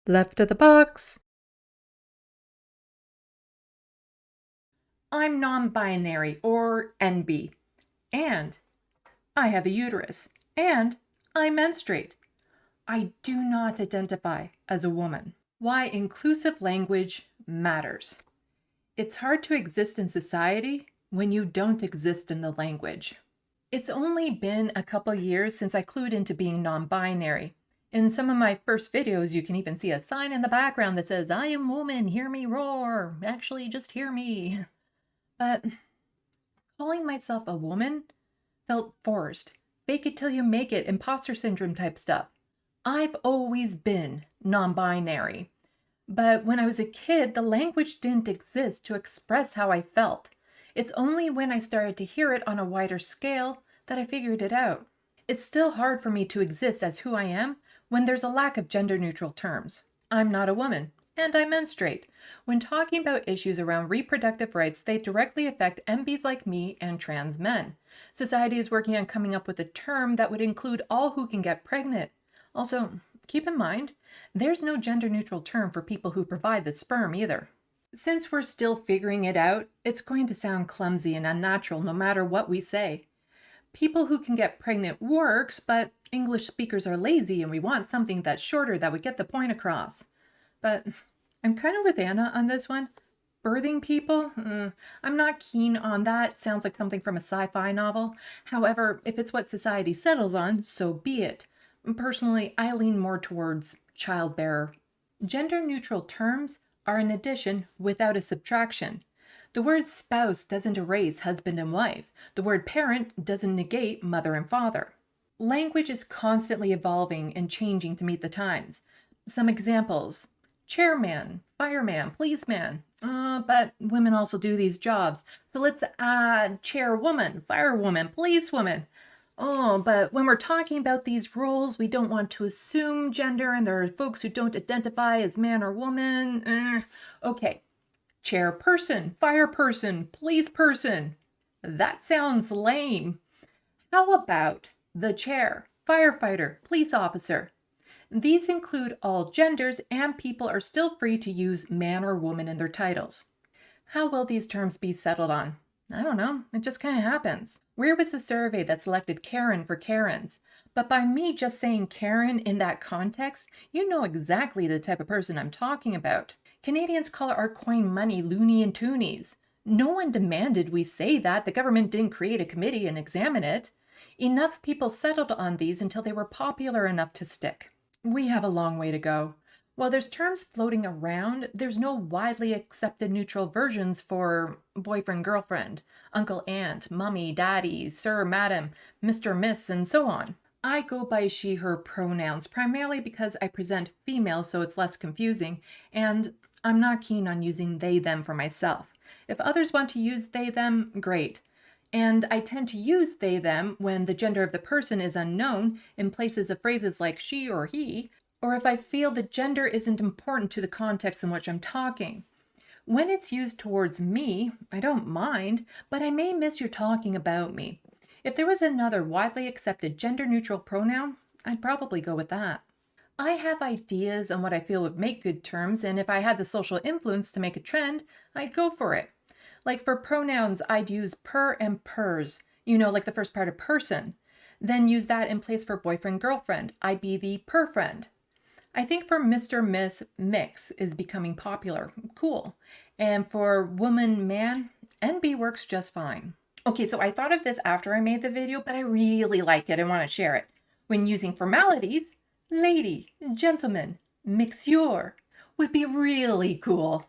Left of the box. I'm non-binary or NB, and I have a uterus, and I menstruate. I do not identify as a woman. Why inclusive language matters. It's hard to exist in society when you don't exist in the language. It's only been a couple years since I clued into being non-binary. In some of my first videos, you can even see a sign in the background that says, "I am woman, hear me roar." Actually, just hear me. But calling myself a woman felt forced. Fake it till you make it, imposter syndrome type stuff. I've always been non-binary. But when I was a kid, the language didn't exist to express how I felt. It's only when I started to hear it on a wider scale that I figured it out. It's still hard for me to exist as who I am when there's a lack of gender-neutral terms. I'm not a woman, and I menstruate. When talking about issues around reproductive rights, they directly affect MBs like me and trans men. Society is working on coming up with a term that would include all who can get pregnant. Also, keep in mind, there's no gender-neutral term for people who provide the sperm either. Since we're still figuring it out, it's going to sound clumsy and unnatural no matter what we say. People who can get pregnant works, but English speakers are lazy and we want something that's shorter that would get the point across. But I'm kind of with Anna on this one. Birthing people? I'm not keen on that. Sounds like something from a sci-fi novel. However, if it's what society settles on, so be it. Personally, I lean more towards childbearer. Gender-neutral terms are an addition without a subtraction. The word spouse doesn't erase husband and wife. The word parent doesn't negate mother and father. Language is constantly evolving and changing to meet the times. Some examples: chairman, fireman, policeman. But women also do these jobs. So let's add chairwoman, firewoman, policewoman. But when we're talking about these roles, we don't want to assume gender, and there are folks who don't identify as man or woman. Okay, chairperson, fireperson, police person. That sounds lame. How about the chair, firefighter, police officer? These include all genders, and people are still free to use man or woman in their titles. How will these terms be settled on? I don't know, it just kind of happens. Where was the survey that selected Karen for Karens? But by me just saying Karen in that context, you know exactly the type of person I'm talking about. Canadians call our coin money loony and toonies. No one demanded we say that. The government didn't create a committee and examine it. Enough people settled on these until they were popular enough to stick. We have a long way to go. While there's terms floating around, there's no widely accepted neutral versions for boyfriend, girlfriend, uncle, aunt, mummy, daddy, sir, madam, Mr., miss, and so on. I go by she, her pronouns primarily because I present female, so it's less confusing, and I'm not keen on using they, them for myself. If others want to use they, them, great. And I tend to use they, them when the gender of the person is unknown in places of phrases like she or he, or if I feel the gender isn't important to the context in which I'm talking. When it's used towards me, I don't mind, but I may miss you're talking about me. If there was another widely accepted gender-neutral pronoun, I'd probably go with that. I have ideas on what I feel would make good terms, and if I had the social influence to make a trend, I'd go for it. Like for pronouns, I'd use per and pers, like the first part of person. Then use that in place for boyfriend, girlfriend. I'd be the per friend. I think for Mr., Miss, mix is becoming popular. Cool. And for woman, man, NB works just fine. Okay, so I thought of this after I made the video, but I really like it and want to share it. When using formalities, lady, gentleman, monsieur would be really cool.